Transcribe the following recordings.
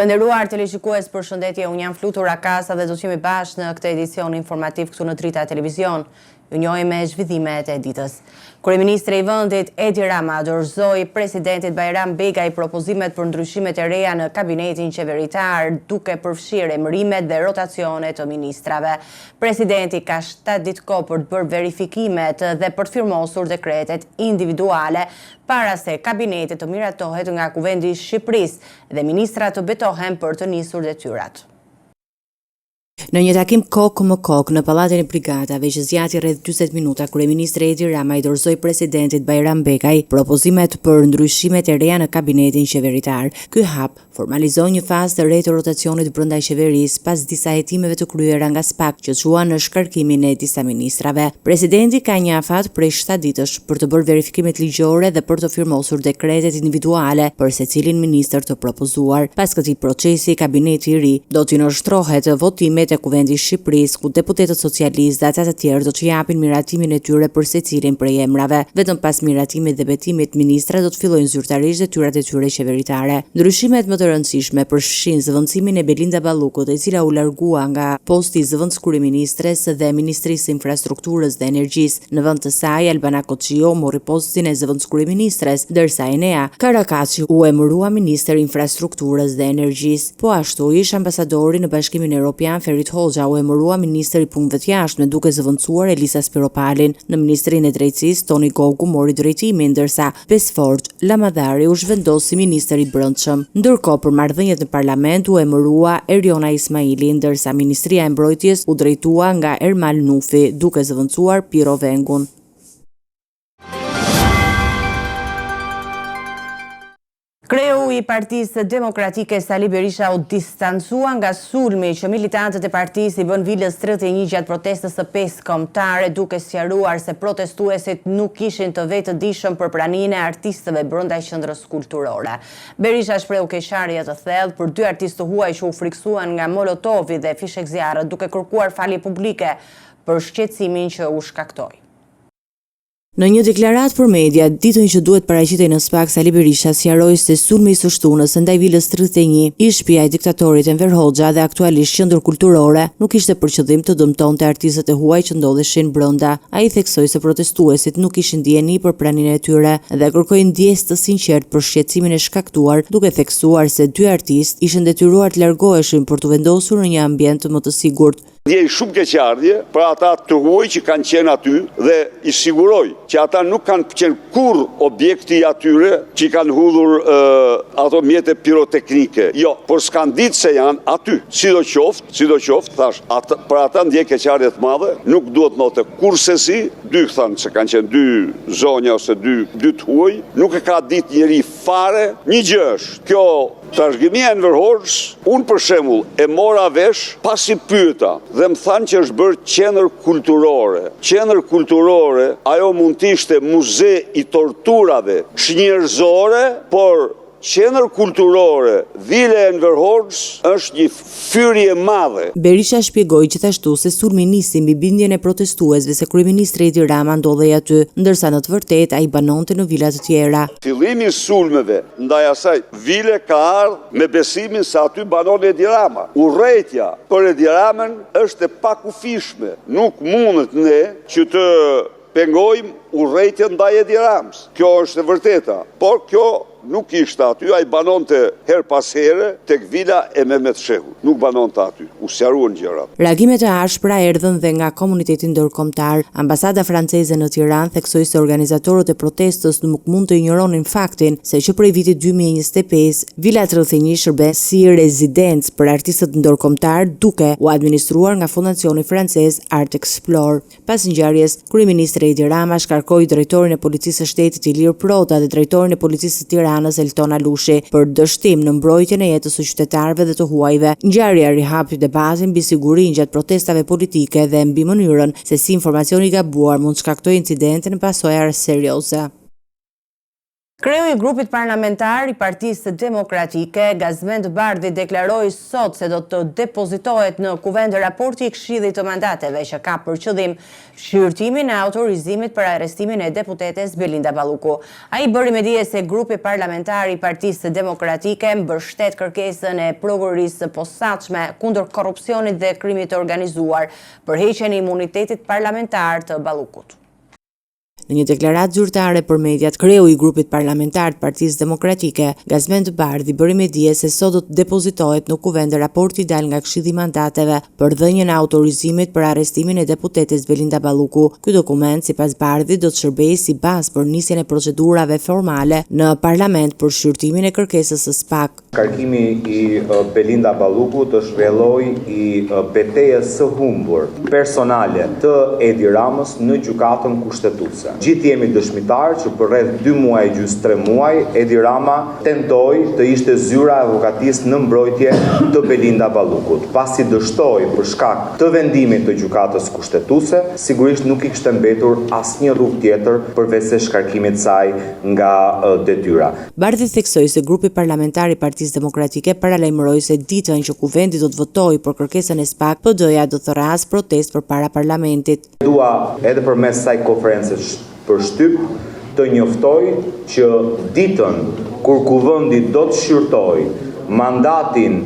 Të nderuar teleshikues, përshëndetje, unë jam Flutur Akasa dhe do të jemi bashkë në këtë edicion informativ këtu në Drita Televizion. Ju njohim me zhvillimet e ditës. Kryeministri i vendit Edi Rama dorëzoi presidentit Bajram Begaj propozimet për ndryshimet e reja në kabinetin qeveritar, duke përfshirë emërimet dhe rotacionet të ministrave. Presidenti ka 7 ditë kohë për të bërë verifikimet dhe për të firmosur dekretet individuale para se kabineti të miratohet nga Kuvendi i Shqipërisë dhe ministrat të betohen për të nisur detyrat. Në një takim kokë më kokë në Pallatin e Brigadave që zgjati rreth 40 minuta, kryeministri Edi Rama i dorëzoi presidentit Bajram Begaj propozimet për ndryshimet e reja në kabinetin qeveritar. Ky hap formalizoi një fazë të re të rotacionit brenda qeverisë pas disa hetimeve të kryera nga SPAK që çuan në shkarkimin e disa ministrave. Presidenti ka një afat prej 7 ditësh për të bërë verifikimet ligjore dhe për të firmosur dekretet individuale për secilin ministër të propozuar. Pas këtij procesi, kabineti i ri do t'i nënshtrohet votimet e Kuvendi i Shqipërisë, ku deputetët socialistë dhe ata të tjerë do të japin miratimin e tyre për secilin prej emrave. Vetëm pas miratimit dhe betimit, ministrat do të fillojnë zyrtarisht detyrat e tyre qeveritare. Ndryshimet më të rëndësishme përfshin zëvendësimin e Belinda Ballukut, e cila u largua nga posti i zëvendës kryeministres dhe ministrisë së infrastrukturës dhe energjisë. Në vend të saj, Albana Koçio mori postin e zëvendës kryeministres, ndërsa Enea Karakaçi u emërua ministër infrastrukturës dhe energjisë. Po ashtu, ish ambasadori në Bashkimin Evropian Ferit Hoxha u emërua ministër i punëve të jashtme, duke zëvendësuar Elisa Spiropalin. Në Ministrinë e Drejtësisë, Toni Gogu mori drejtimin, ndërsa Besford Lamadari u zhvendos si ministër i brendshëm. Ndërkohë, për marrëdhëniet në parlament u emërua Eriona Ismaili, ndërsa Ministria e Mbrojtjes u drejtua nga Ermal Nufi, duke zëvendësuar Piro Vengun. Kreu i Partisë Demokratike Sali Berisha u distancua nga sulmi që militantët e partisë i bën Vilës 31 gjatë protestës së 5 kombëtare, duke sqaruar se protestuesit nuk kishin të vetëdijshëm për praninë e artistëve brenda qendrës kulturore. Berisha shprehu keqardhje të thellë për 2 artistë të huaj që u friksuan nga molotovi dhe fishek zjarre, duke kërkuar falje publike për shqetësimin që u shkaktoi. Në një deklaratë për media, ditën që duhet paraqitej në SPAK, Sali Berisha sqaroi se sulmi i së shtunës ndaj Vilës 31, ish shtëpia e diktatorit Enver Hoxha dhe aktualisht qendër kulturore, nuk ishte për qëllim të dëmtonte artistët e huaj që ndodheshin brenda. Ai theksoi se protestuesit nuk kishin dieni për praninë e tyre dhe kërkoi ndjesë të sinqertë për shqetësimin e shkaktuar, duke theksuar se 2 artistë ishin detyruar të largoheshin për të vendosur në një ambient më të sigurt. Ndjej shumë keqardhje për ata të huaj që kanë qenë aty dhe i siguroj që ata nuk kanë qenë kurrë objekti atyre që kanë hudhur ato mjete piroteknike. Jo, por s'kan ditë se janë aty. Sidoqoftë, thash, për ata ndjej keqardhje të madhe, nuk duhet note kursesi, 2 thanë se kanë qenë 2 zonja ose 2 të huaj, nuk e ka ditë njeri fare. Një gjë është, kjo trashëgimia e Enver Hoxhës, unë për shembull e mora vesh pasi pyeta dhe më thanë që është bërë qendër kulturore. Qendër kulturore, ajo mund të ishte muze i torturave shnjërzore, por qendër kulturore, Vila e Enver Hoxhës është një fyrje madhe. Berisha shpjegoi gjithashtu se sulmi nisi mbi bindjen e protestuesve se kryeministri Edi Rama ndodhej aty, ndërsa në të vërtetë ai banonte në vila të tjera. Fillimi i sulmeve ndaj asaj vile ka ardhur me besimin se aty banon Edi Rama. Urrejtja për Edi Ramën është e pakufishme. Nuk mundet ne që të pengojmë urrejtjen ndaj Edi Ramës. Kjo është e vërteta, por kjo nuk ishte aty, ai banonte her pas here tek vila e Mehmet Shehut. Nuk banonte aty, u sqaruan gjërat. Reagimet e ashpra erdhën dhe nga komuniteti ndërkombëtar. Ambasada franceze në Tiranë theksoi se organizatorët e protestës nuk mund të injoronin faktin se që prej vitit 2025 Vila 31 shërben si rezidencë për artistët ndërkombëtar, duke u administruar nga fondacioni francez Art Explore. Pas ngjarjes, kryeministri Edi Rama shkarkoi drejtorin e policisë së shtetit Ilir Prota dhe drejtorin e policisë së Tiranës Elton Alushi për dështim në mbrojtjen e jetës së qytetarëve dhe të huajve. Ngjarja rihapi debatin mbi sigurinë gjatë protestave politike dhe mbi mënyrën se si informacioni i gabuar mund të shkaktojë incidente në pasojë serioze. Kreu i grupit parlamentar i Partisë Demokratike, Gazmend Bardhi, deklaroi sot se do të depozitohet në kuvend raporti i Këshillit të Mandateve që ka për qëllim shqyrtimin e autorizimit për arrestimin e deputetes Belinda Balluku. Ai bëri me dije se grupi parlamentar i Partisë Demokratike mbështet kërkesën e prokurorisë së posaçme kundër korrupsionit dhe krimit të organizuar për heqjen e imunitetit parlamentar të Ballukut. Në një deklaratë zyrtare për mediat, kreu i grupit parlamentar të Partisë Demokratike, Gazmend Bardhi, bëri me dije se sot do të depozitohet në kuvend raporti i dal nga Këshilli i Mandateve për dhënien e autorizimit për arrestimin e deputetes Belinda Balluku. Ky dokument, sipas Bardhi, do të shërbejë si bazë për nisjen e procedurave formale në parlament për shqyrtimin e kërkesës së SPAK. Kërkimi i Belinda Balluku të zhvilloi i betejës së humbur personale të Edi Ramës në gjykatën kushtetuese. Gjithë jemi dëshmitarë që për rreth 2 muaj gjysmë 3 muaj Edi Rama tentoi të ishte zyra e avokatisë në mbrojtje të Belinda Ballukut. Pasi dështoi për shkak të vendimit të gjykatës kushtetuese, sigurisht nuk I kishte mbetur asnjë rrugë tjetër përveç se shkarkimit të saj nga detyra. Bardhi theksoi se grupi parlamentar I Partisë Demokratike paralajmëroi se ditën që kuvendi do të votojë për kërkesën e SPAK, PD-ja do të rrasë protestë përpara parlamentit. Dua edhe përmes kësaj konferencë për shtyp të njoftoj që ditën kur kuvendi do të shqyrtoj mandatin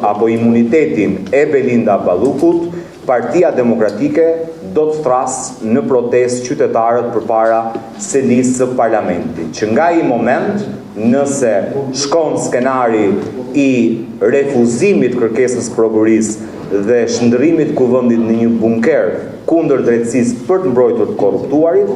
apo imunitetin e Belinda Ballukut, Partia Demokratike do të thrasë në protestë qytetarët përpara selisë së parlamentit. Që nga I moment, nëse shkon skenari I refuzimit kërkesës prokurorisë dhe shndërrimit kuvendit në një bunker kundër drejtësisë për të mbrojtur të korruptuarit,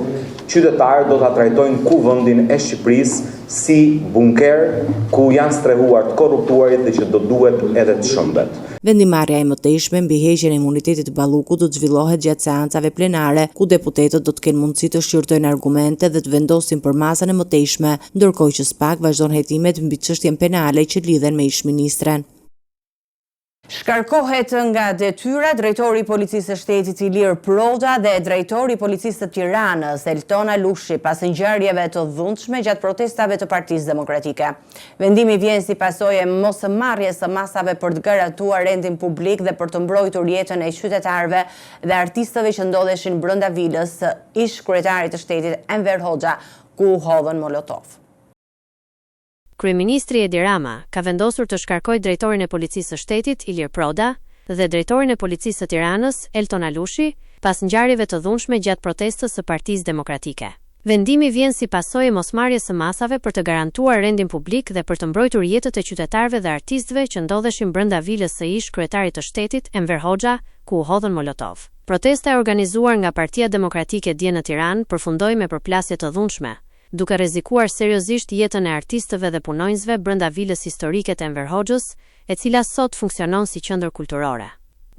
qytetarët do ta trajtojnë kuvendin e Shqipërisë si bunker ku janë strehuar të korruptuarit dhe që do duhet edhe të shëmbet. Vendimarrja e mëtejshme mbi heqjen e imunitetit të Ballukut do të zhvillohet gjatë seancave plenare, ku deputetët do të kenë mundësi të shqyrtojnë argumente dhe të vendosin për masën e mëtejshme, ndërkohë që SPAK vazhdon hetimet mbi çështjen penale që lidhen me ish-ministren. Shkarkohet nga detyra drejtori I Policisë së Shtetit Ilir Proda dhe drejtori I Policisë së Tiranës Eltona Lushi pas ngjarjeve të dhunshme gjatë protestave të Partisë Demokratike. Vendimi vjen si pasojë e mosmarrjes së masave për të garantuar rendin publik dhe për të mbrojtur jetën e qytetarëve dhe artistëve që ndodheshin brenda vilës së ish-kryetarit të shtetit Enver Hoxha, ku hodhën molotov. Kryeministri Edi Rama ka vendosur të shkarkojë drejtorin e Policisë së Shtetit Ilir Proda dhe drejtorin e Policisë së Tiranës Eltona Lushi pas ngjarjeve të dhunshme gjatë protestës së Partisë Demokratike. Vendimi vjen si pasojë e mosmarrjes së masave për të garantuar rendin publik dhe për të mbrojtur jetët e qytetarëve dhe artistëve që ndodheshin brenda vilës së ish-kryetarit të shtetit Enver Hoxha, ku u hodhën molotov. Protesta e organizuar nga Partia Demokratike dje në Tiranë përfundoi me përplasje të dhunshme, duke rrezikuar seriozisht jetën e artistëve dhe punonjësve brenda vilës historike të Enver Hoxhës, e cila sot funksionon si qendër kulturore.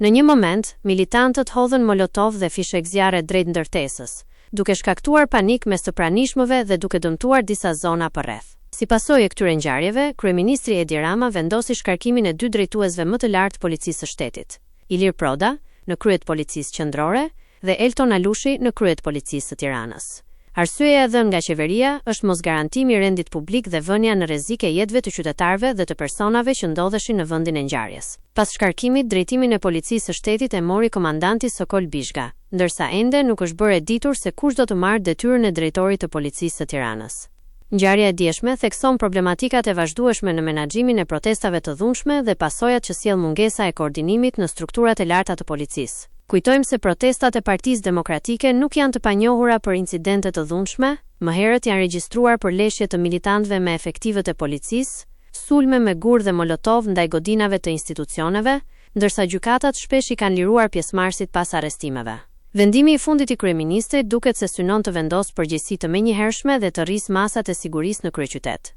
Në një moment, militantët hodhën molotov dhe fishek zjarre drejt ndërtesës, duke shkaktuar panik mes të pranishmëve dhe duke dëmtuar disa zona përreth. Si pasojë e këtyre ngjarjeve, kryeministri Edi Rama vendosi shkarkimin e 2 drejtuesve më të lartë Policisë së Shtetit, Ilir Proda në kryet Policisë Qendrore dhe Eltona Lushi në kryet Policisë së Tiranës. Arsyeja e dhënë nga qeveria është mosgarantimi I rendit publik dhe vënia në rrezik e jetëve të qytetarëve dhe të personave që ndodheshin në vendin e ngjarjes. Pas shkarkimit, drejtimin e Policisë së Shtetit e mori komandanti Sokol Bishga, ndërsa ende nuk është bërë e ditur se kush do të marrë detyrën e drejtorit të Policisë së Tiranës. Ngjarja e djeshme thekson problematikat e vazhdueshme në menaxhimin e protestave të dhunshme dhe pasojat që sjell mungesa e koordinimit në strukturat e larta të policisë. Kujtojmë se protestat e Partisë Demokratike nuk janë të panjohura për incidente të dhunshme, më herët janë regjistruar për leshje të militantëve me efektivët e policisë, sulme me gur dhe molotov ndaj godinave të institucioneve, ndërsa gjykatat shpesh I kanë liruar pjesëmarrësit pas arrestimeve. Vendimi I fundit I kryeministrit duket se synon të vendosë përgjegjësi të menjëhershme dhe të rrisë masat e sigurisë në kryeqytet.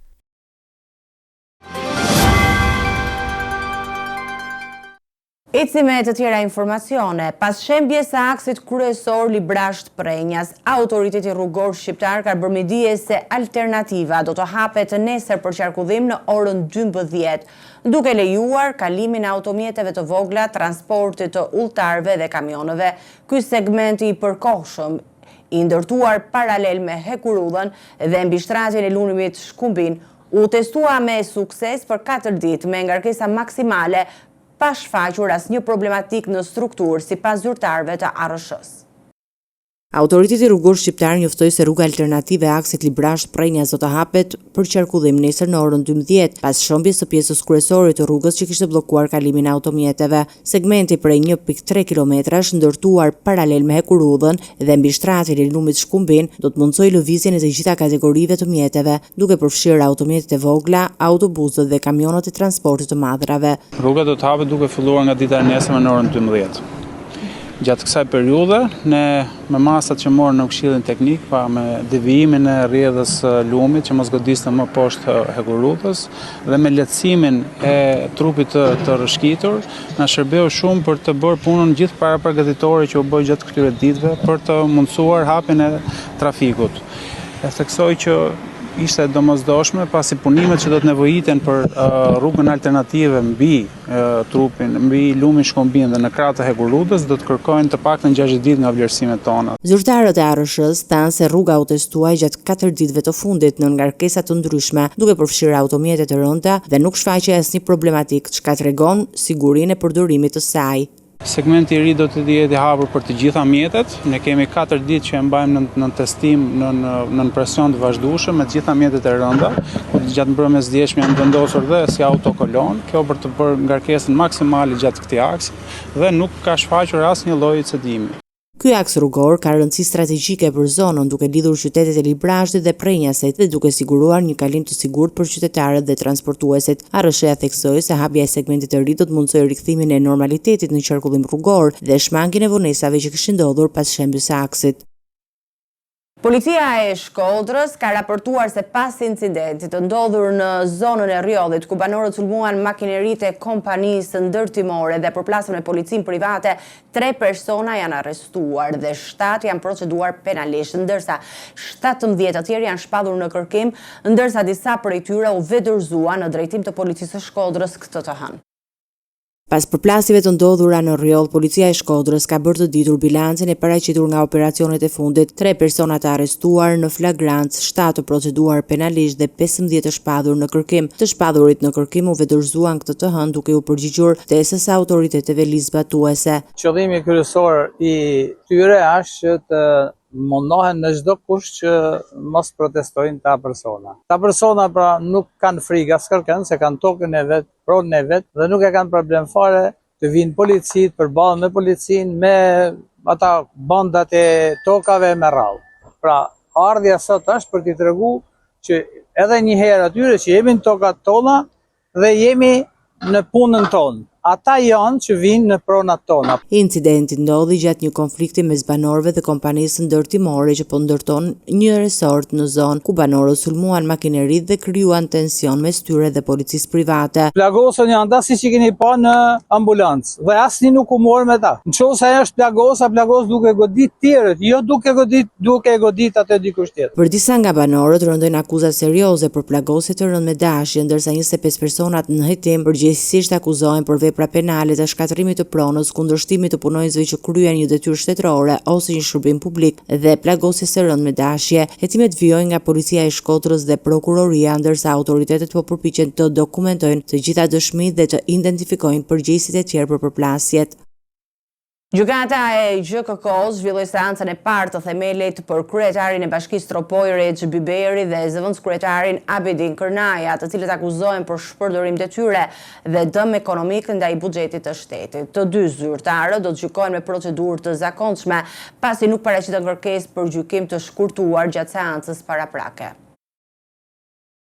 Eci me të tjera informacione, pas shembjes së aksit kryesor Librasht Prenjas, autoriteti rrugor shqiptar ka bërë me dije se alternativa do të hapet nesër për qarkullim në orën 12, duke lejuar kalimin e automjeteve të vogla, transportit të udhëtarëve dhe kamionëve. Ky segment I përkohshëm i ndërtuar paralel me Hekurudhën dhe mbi shtratin e Lunimit Shkumbin, u testua me sukses për 4 ditë me ngarkesa maksimale pa shfaqur asnjë problematik në strukturë sipas zyrtarëve të ARSH-s. Autoriteti rrugor shqiptar njoftoi se rruga alternative e aksit Librasht-Prenjas do të hapet për qarkullim nesër në orën 12 pas shëmbjes së pjesës kryesore të rrugës që kishte bllokuar kalimin e automjeteve. Segmenti prej 1.3 kilometrash ndërtuar paralel me Hekurudhën dhe mbi shtratin e Lumit Shkumbin do të mundsojë lëvizjen e të gjitha kategorive të mjeteve, duke përfshirë automjetet e vogla, autobusët dhe kamionat e transportit të madhrave. Rruga do të hapet duke filluar nga dita e nesërme në orën 12. Gjatë kësaj periudhe, ne me masat që morën në këshillin teknik, pa me devijimin e rrjedhës Lumit që mos godiste më poshtë Hekurudhës dhe me lehtësimin e trupit të rrëshqitur, na shërbeu shumë për të bërë punën gjithë parapërgatitore që u bë gjatë këtyre ditëve për të mundësuar hapjen e trafikut. E theksoj që ishte domosdoshme pasi punimet që do të nevojiten për rrugën alternative mbi trupin, mbi Lumin Shkumbin dhe në krah të Hekurudhës do të kërkojnë të paktën 60 ditë nga vlerësimet tona. Zyrtarët e ARSH-s thanë se rruga u testuaj gjatë 4 ditëve të fundit në ngarkesa të ndryshme, duke përfshirë automjete të rënda dhe nuk shfaqej asnjë problematik, çka tregon sigurinë e përdorimit të saj. Segmenti i ri do të jetë i hapur për të gjitha mjetet. Ne kemi 4 ditë që e mbajmë në testim në presion të vazhdueshëm me të gjitha mjetet e rënda, ku gjatë mbrëmjes djeshme janë vendosur dhe si autokolon, kjo për të bërë ngarkesën maksimale gjatë këtij aksi dhe nuk ka shfaqur asnjë lloj cedimi. Ky aks rrugor ka rëndësi strategjike për zonën, duke lidhur qytetet e Librashtit dhe Prenjasit dhe duke siguruar një kalim të sigurt për qytetarët dhe transportuesit. ARSH-ja theksoi se hapja e segmentit të ri do të mundsojë rikthimin e normalitetit në qarkullim rrugor dhe shmangjen e vonesave që kishin ndodhur pas shembjes së aksit. Policia e Shkodrës ka raportuar se pas incidentit të ndodhur në zonën e Rjollit, ku banorët sulmuan makineritë e kompanisë ndërtimore dhe përplasën me policinë private, 3 persona janë arrestuar dhe 7 janë proceduar penalisht, ndërsa 17 të tjerë janë shpallur në kërkim, ndërsa disa prej tyre u vedërzuan në drejtim të policisë së Shkodrës këtë të hënë. Pas përplasjeve të ndodhura në Rjoll, policia e Shkodrës ka bërë të ditur bilancin e paraqitur nga operacionet e fundit, 3 persona të arrestuar në flagrancë, 7 të proceduar penalisht dhe 15 të shpadhur në kërkim. Të shpadhurit në kërkim u vedërzuan këtë të hënë duke u përgjigjur tesës autoriteteve ligjzbatuese. Qëllimi kryesor i tyre është të mundohen në çdo kusht që mos protestojnë ta persona. Ta persona pra nuk kanë frikë askërkën se kanë tokën e vet, pronën e vet dhe nuk e kanë problem fare të vinë policit, përballën me policinë, me ata bandat e tokave me radhë. Pra, ardhja sot është për t'i treguar që edhe një herë atyre që jemi në tokat tona dhe jemi në punën tonë. Ata janë që vinë në pronat tona. Incidenti ndodhi gjatë një konflikti mes banorëve dhe kompanisë ndërtimore që po ndërton një resort në zonë, ku banorët sulmuan makineritë dhe krijuan tension mes tyre dhe policisë private. Plagosën janë ata siç i keni pa në ambulancë dhe asnjë nuk u mor me ta. Nëse ajo është plagos duke godit tjerët, jo duke godit atë dikush tjetër. Për disa nga banorët rëndojnë akuza serioze për plagosje të rënd me dashje, ndërsa 25 personat në hetim përgjegjësisht akuzohen për vepra penale të shkatërimit të pronës, kundërshtimit të punonjësve që kryen një detyrë shtetërore ose një shërbim publik dhe plagosjes së rënd me dashje. Hetimet vijojnë nga policia e Shkodrës dhe prokuroria, ndërsa autoritetet po përpiqen të dokumentojnë të gjitha dëshmitë dhe të identifikojnë përgjegjësit e tjerë për përplasjet. Gjykata e GKK-s zhvilloi seancën e parë të themelit për kryetarin e Bashkisë Tropoj Reç Biberi dhe zëvendëskryetarin Abedin Kërnaja, të cilët akuzohen për shpërdorim detyre dhe dëm ekonomik ndaj buxhetit të shtetit. Të dy zyrtarët do të gjykohen me procedurë të zakonshme, pasi nuk paraqiten kërkesë për gjykim të shkurtuar gjatë seancës paraprake.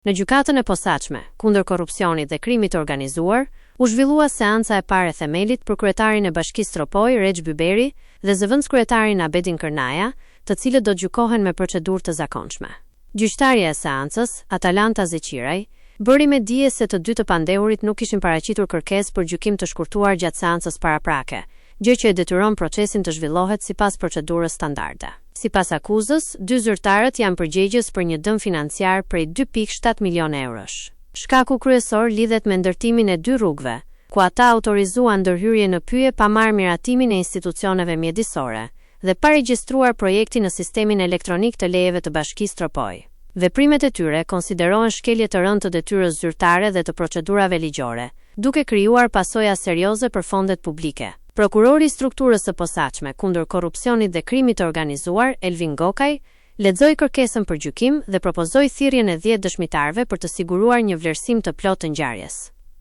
Në gjykatën e posaçme kundër korrupsionit dhe krimit të organizuar, u zhvillua seanca e parë e themelit për kryetarin e Bashkisë Tropoj Reç Biberi dhe zëvendëskryetarin Abedin Kërnaja, të cilët do gjykohen me procedurë të zakonshme. Gjyqtarja e seancës, Atalanta Zeqiraj, bëri me dije se të dy të pandehurit nuk kishin paraqitur kërkesë për gjykim të shkurtuar gjatë seancës paraprake, gjë që e detyron procesin të zhvillohet sipas procedurës standarde. Sipas akuzës, dy zyrtarët janë përgjegjës për një dëm financiar prej 2.7 milion eurosh. Shkaku kryesor lidhet me ndërtimin e 2 rrugëve, ku ata autorizuan ndërhyrje në pyje pa marrë miratimin e institucioneve mjedisore, dhe pa regjistruar projekti në sistemin elektronik të lejeve të Bashkisë Tropoj. Veprimet e tyre konsiderohen shkelje të rëndë të detyrës zyrtare dhe të procedurave ligjore, duke krijuar pasoja serioze për fondet publike. Prokurori i strukturës së posaçme kundër korrupsionit dhe krimit të organizuar, Elvin Gokaj, lexoi kërkesën për gjykim dhe propozoi thirrjen e 10 dëshmitarëve për të siguruar një vlerësim të plotë të ngjarjes.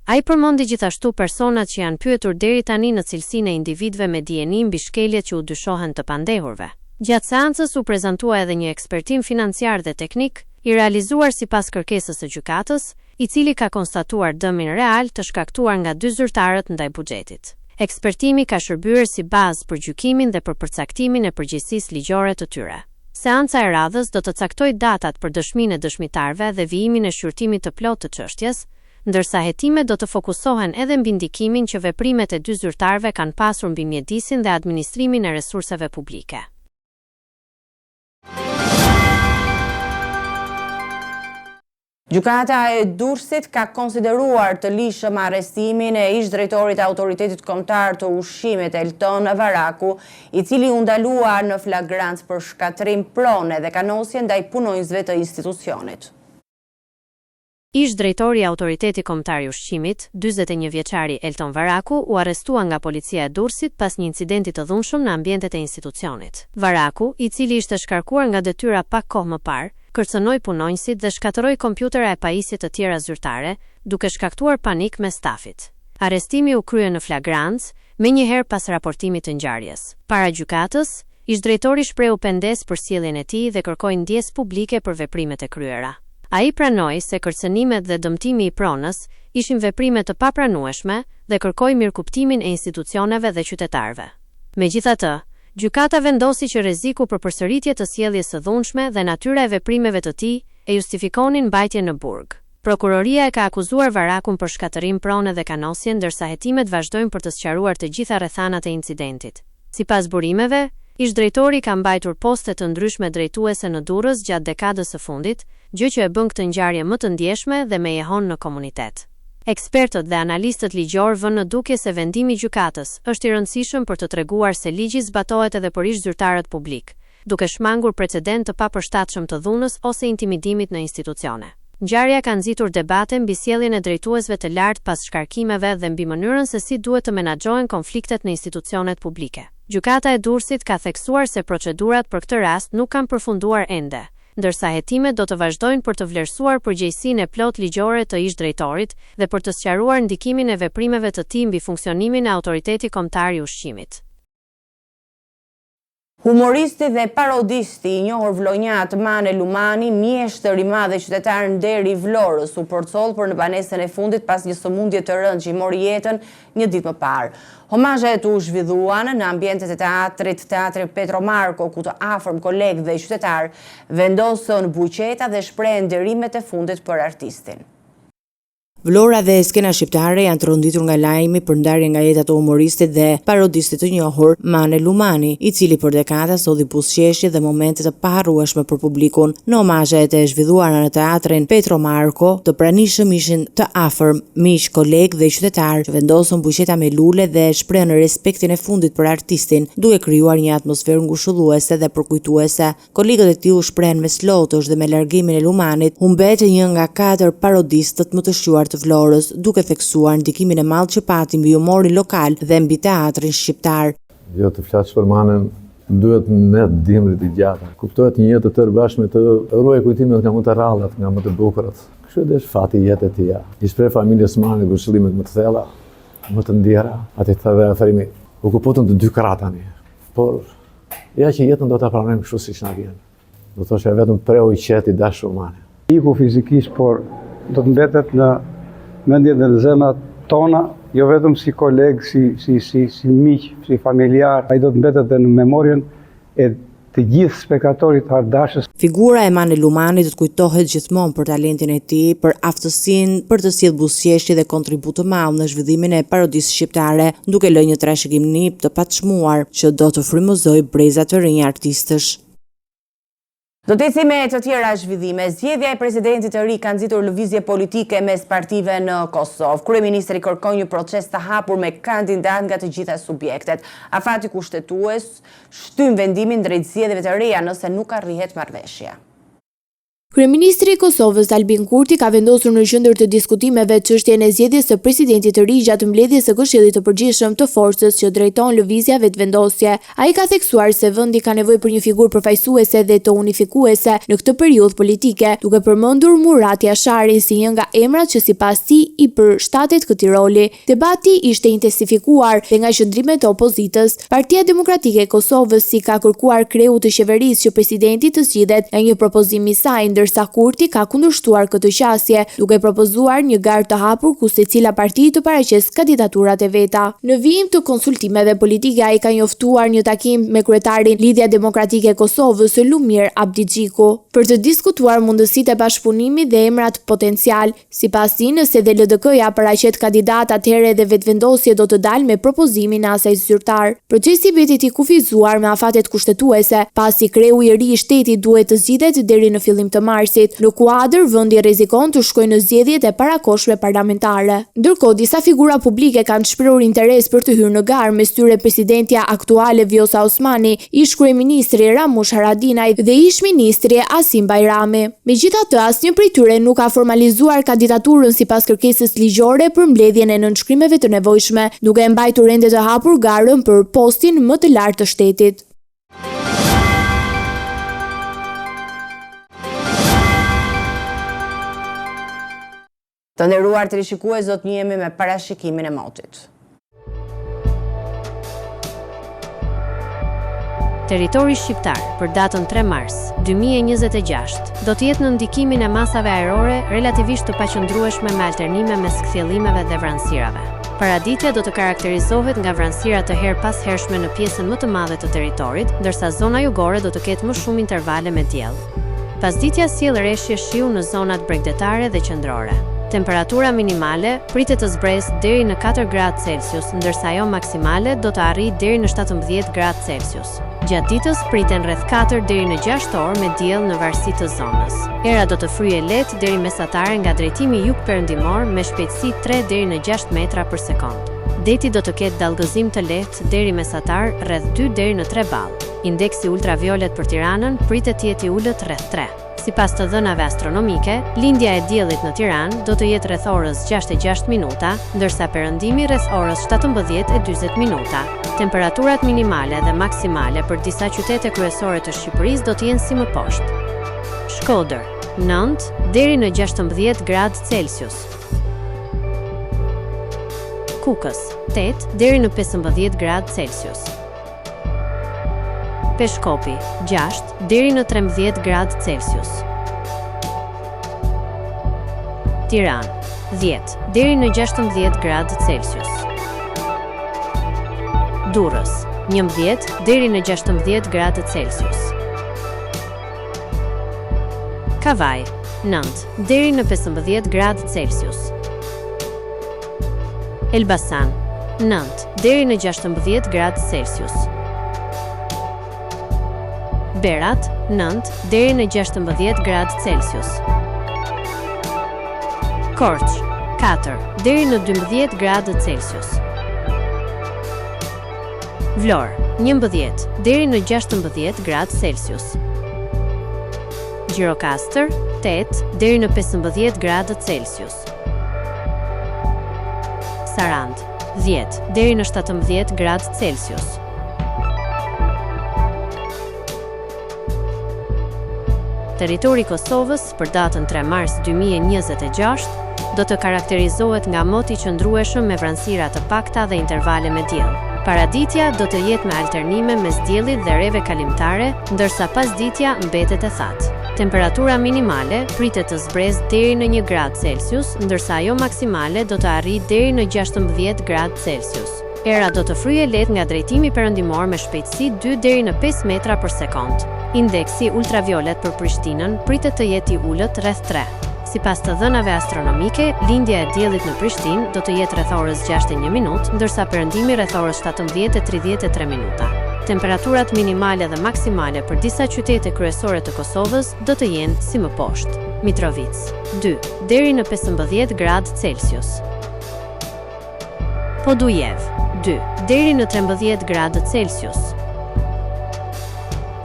Ai përmendi gjithashtu personat që janë pyetur deri tani në cilësinë e individëve me dijeni mbi shkeljet që u dyshohen të pandehurve. Gjatë seancës u prezantua edhe një ekspertim financiar dhe teknik, i realizuar sipas kërkesës së gjykatës, i cili ka konstatuar dëmin real të shkaktuar nga 2 zyrtarët ndaj buxhetit. Ekspertimi ka shërbyer si bazë për gjykimin dhe për përcaktimin e përgjegjësisë ligjore të tyre. Seanca e radhës do të caktoj datat për dëshminë e dëshmitarëve dhe vijimin e shqyrtimit të plotë të çështjes, ndërsa hetimet do të fokusohen edhe mbi ndikimin që veprimet e 2 zyrtarëve kanë pasur mbi mjedisin dhe administrimin e resurseve publike. Gjykata e Durrësit ka konsideruar të lishëm arrestimin e ish-drejtorit të Autoritetit Kombëtar të Ushqimit Elton Varaku, i cili u ndalua në flagrant për shkatrim prone dhe kanosje ndaj punonjësve të institucionit. Ish-drejtori i Autoritetit Kombëtar i Ushqimit, 41 vjeçari Elton Varaku, u arrestua nga policia e Durrësit pas një incidenti të dhunshëm në ambientet e institucionit. Varaku, i cili ishte shkarkuar nga detyra pak kohë më parë, kërcënoi punonjësit dhe shkatërroi kompjutera e pajisje të tjera zyrtare, duke shkaktuar panik me stafit. Arrestimi u krye në flagrancë, menjëherë pas raportimit të ngjarjes. Para gjykatës, ish-drejtori shprehu pendes për sjelljen e tij dhe kërkoi ndjesë publike për veprimet e kryera. Ai pranoi se kërcënimet dhe dëmtimi i pronës ishin veprime të papranueshme dhe kërkoi mirëkuptimin e institucioneve dhe qytetarëve. Megjithatë, gjykata vendosi që rreziku për përsëritje të sjelljes së dhunshme dhe natyra e veprimeve të tij e justifikonin mbajtjen në burg. Prokuroria e ka akuzuar Varakun për shkatërim prone dhe kanosje, ndërsa hetimet vazhdojnë për të sqaruar të gjitha rrethanat e incidentit. Sipas burimeve, ish-drejtori ka mbajtur poste të ndryshme drejtuese në Durrës gjatë dekadës së fundit, gjë që e bën këtë ngjarje më të ndjeshme dhe me jehon në komunitet. Ekspertët dhe analistët ligjor vënë në dukje se vendimi i gjykatës është i rëndësishëm për të treguar se ligji zbatohet edhe për ish-zyrtarët publik, duke shmangur precedent të papërshtatshëm të dhunës ose intimidimit në institucione. Ngjarja ka nxitur debate mbi sjelljen e drejtuesve të lartë pas shkarkimeve dhe mbi mënyrën se si duhet të menaxhohen konfliktet në institucionet publike. Gjykata e Durrësit ka theksuar se procedurat për këtë rast nuk kanë përfunduar ende, ndërsa hetimet do të vazhdojnë për të vlerësuar përgjegjësinë e plot ligjore të ish-drejtorit dhe për të sqaruar ndikimin e veprimeve të tij mbi funksionimin e Autoritetit Kombëtar i Ushqimit. Humoristi dhe parodisti i njohur vlonjat Mane Lumani, mjeshtër i madh dhe qytetar nder i Vlorës, u përcoll për në banesën e fundit pas një sëmundje të rëndë që i mori jetën një ditë më parë. Homazhet u zhvilluan në ambientet e teatri Petro Marko, ku të afërm kolegë dhe qytetar vendosën buqeta dhe shprehen nderimet e fundit për artistin. Vlora dhe skena shqiptare janë të rënditur nga lajmi për ndarje nga jeta të humoristit dhe parodistit të njohur Mane Lumani, i cili për dekada solli buzëqeshje dhe momente të paharrueshme për publikun. Në homazhet e zhvilluara në teatrin Petro Marko, të pranishëm ishin të afërm miq, kolegë dhe qytetar që vendosën buqeta me lule dhe shprehën respektin e fundit për artistin, duke krijuar një atmosferë ngushëlluese dhe përkujtuese. Kolegët e tij u shprehen me slotësh dhe me largimin e Lumanit, humbet një nga 4 parodistët më të shquar të Vlorës, duke theksuar ndikimin e madh që pati mbi humorin lokal dhe mbi teatrin shqiptar. Jo të flas për Manën, duhet ne dimrit i gjata. Kuptohet një jetë të tërë bashkë me të ruaj kujtimet nga më të rrallat, nga më të bukurat. Kështu është fati jetë e tij. I shpreh familjes Manit gjushëllimet më të thella, më të ndjera. Atë thave aferimi, u kupton të 2 krah tani. Por ja që jetën do ta pranojmë kështu siç na vjen. Do thoshë vetëm preu i qetë i dashur Mane. Iku fizikisht, por do të mbetet në mendjet dhe në zemrat tona, jo vetëm si kolegë, si miq, si familjar, ai do të mbetet edhe në memorien e të gjithë spektatorit ardashës. Figura e Mane Lumanit do të kujtohet gjithmonë për talentin e tij, për aftësinë për të sjellë buzëqeshje dhe kontribut të madh në zhvillimin e parodisë shqiptare, duke lënë një trashëgimi të paçmuar që do të frymëzojë breza të rinj artistësh. Do të ecim me të tjera zhvillime. Zgjedhja e presidentit të ri ka nxitur lëvizje politike mes partive në Kosovë. Kryeministri kërkon një proces të hapur me kandidat nga të gjitha subjektet. Afati kushtetues shtyn vendimin drejt zgjedhjeve të reja nëse nuk arrihet marrëveshja. Kryeministri i Kosovës Albin Kurti ka vendosur në qendër të diskutimeve çështjen e zgjedhjes së presidentit të ri gjatë mbledhjes së Këshillit të Përgjithshëm të forcës që drejton lëvizja vetëvendosje. Ai ka theksuar se vendi ka nevojë për një figurë përfaqësuese dhe të unifikuese në këtë periudhë politike, duke përmendur Murat Jasharin si një nga emrat që sipas tij i përshtatet këtij roli. Debati ishte intensifikuar dhe nga qëndrimet e opozitës. Partia Demokratike e Kosovës si ka kërkuar kreu të qeverisë që presidenti të zgjidhet nga një propozim i saj, ndërsa Kurti ka kundërshtuar këtë qasje, duke propozuar një garë të hapur ku secila parti të paraqesë kandidaturat e veta. Në vijim të konsultimeve politike ai ka njoftuar një takim me kryetarin Lidhja Demokratike e Kosovës, Lumir Abdixhiku, për të diskutuar mundësitë e bashkëpunimit dhe emrat potencial. Sipas tij, nëse dhe LDK-ja paraqet kandidat, atëherë edhe vetvendosje do të dalë me propozimin e asaj zyrtar. Procesi vetit i kufizuar me afatet kushtetuese, pasi kreu i ri i shtetit duhet të zgjidhet deri në fillim të marsit. Në kuadër, vendi rrezikon të shkojë në zgjedhjet e parakohshme parlamentare. Ndërkohë, disa figura publike kanë shprehur interes për të hyrë në garë, mes tyre presidentja aktuale Vjosa Osmani, ish kryeministri Ramush Haradinaj dhe ish ministri Asim Bajrami. Megjithatë, asnjë prej tyre nuk ka formalizuar kandidaturën sipas kërkesës ligjore për mbledhjen e nënshkrimeve të nevojshme, duke mbajtur ende të hapur garën për postin më të lartë të shtetit. Të nderuar teleshikues, do të njihemi me parashikimin e motit. Territori shqiptar për datën 3 mars 2026 do të jetë në ndikimin e masave ajrore relativisht të paqëndrueshme me alternime mes kthjellimeve dhe vranësirave. Paraditja do të karakterizohet nga vranësira të her pas hershme në pjesën më të madhe të territorit, ndërsa zona jugore do të ketë më shumë intervale me diell. Pasditja sjell rreshje shiu në zonat bregdetare dhe qendrore. Temperatura minimale pritet të zbresë deri në 4 gradë Celsius, ndërsa ajo maksimale do të arrijë deri në 17 gradë Celsius. Gjatë ditës priten rreth 4 deri në 6 orë me diell në varësi të zonës. Era do të fryejë lehtë deri mesatare nga drejtimi jug-perëndimor me shpejtësi 3 deri në 6 metra për sekond. Deti do të ketë dallgëzim të lehtë deri mesatar rreth 2 deri në 3 ballë. Indeksi ultraviolet për Tiranën pritet të jetë i ulët rreth 3. Sipas të dhënave astronomike, lindja e diellit në Tiranë do të jetë rreth orës 6:06 minuta, ndërsa perëndimi rreth orës 17:40 minuta. Temperaturat minimale dhe maksimale për disa qytete kryesore të Shqipërisë do të jenë si më poshtë. Shkodër, 9 deri në 16 gradë Celsius. Kukës, 8 deri në 15 gradë Celsius. Peshkopi, 6 deri në 13 gradë Celsius. Tiranë, 10 deri në 16 gradë Celsius. Durrës, 11 deri në 16 gradë Celsius. Kavaj, 9 deri në 15 gradë Celsius. Elbasan, 9 deri në 16 gradë Celsius. Berat, 9 deri në 16 gradë Celsius. Korç, 4 deri në 12 gradë Celsius. Vlorë, 11 deri në 16 gradë Celsius. Gjirokastër, 8 deri në 15 gradë Celsius. Sarandë, 10 deri në 17 gradë Celsius. Territori i Kosovës për datën 3 mars 2026 do të karakterizohet nga moti qëndrueshëm me vranësira të pakta dhe intervale me diell. Paraditja do të jetë me alternime mes diellit dhe rreve kalimtare, ndërsa pasditja mbetet e thatë. Temperatura minimale pritet të zbresë deri në 1 gradë Celsius, ndërsa ajo maksimale do të arrijë deri në 16 gradë Celsius. Era do të fryejë lehtë nga drejtimi perëndimor me shpejtësi 2 deri në 5 metra për sekond. Indeksi ultraviolet për Prishtinën pritet të jetë i ulët rreth 3. Sipas të dhënave astronomike, lindja e diellit në Prishtinë do të jetë rreth orës 6:01 minutë, ndërsa perëndimi rreth orës 17:33 minuta. Temperaturat minimale dhe maksimale për disa qytete kryesore të Kosovës do të jenë si më poshtë. Mitrovic, 2, deri në 15 gradë Celsius. Podujev, 2, deri në 13 gradë Celsius.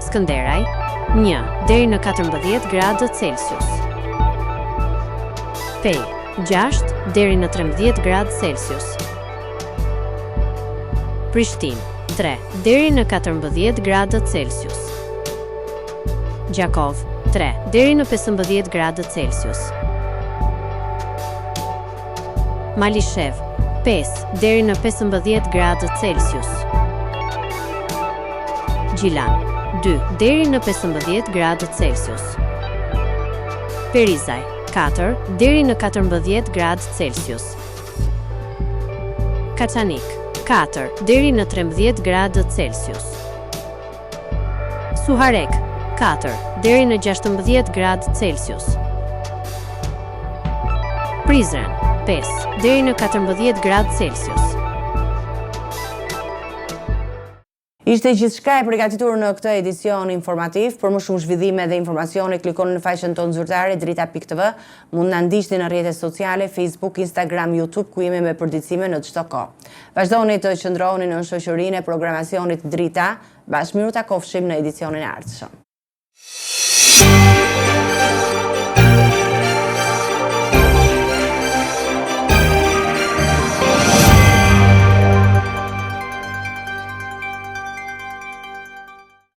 Skënderaj, 1, deri në 14 gradë Celsius. Pej, 6, deri në 13 gradë Celsius. Prishtinë, 3, deri në 14 gradë Celsius. Gjakov, 3, deri në 15 gradë Celsius. Malishev, 5, deri në 15 gradë Celsius. Gjilan, 2, deri në 15 gradë Celsius. Perizaj, 4, deri në 14 gradë Celsius. Kaçanik, 4, deri në 13 gradë Celsius. Suharek, 4, deri në 16 gradë Celsius. Prizren, 5, deri në 14 gradë Celsius. Ishte gjithçka e përgatitur në këtë edicion informativ. Për më shumë zhvillime dhe informacione, klikoni në faqen tonë zyrtare drita.tv. Mund na ndiqni në rrjetet sociale, Facebook, Instagram, YouTube, ku jemi me përditësime në çdo kohë. Vazhdoni të qëndroni në shoqërinë e programacionit Drita. Bashkë miru takofshim në edicionin e ardhshëm.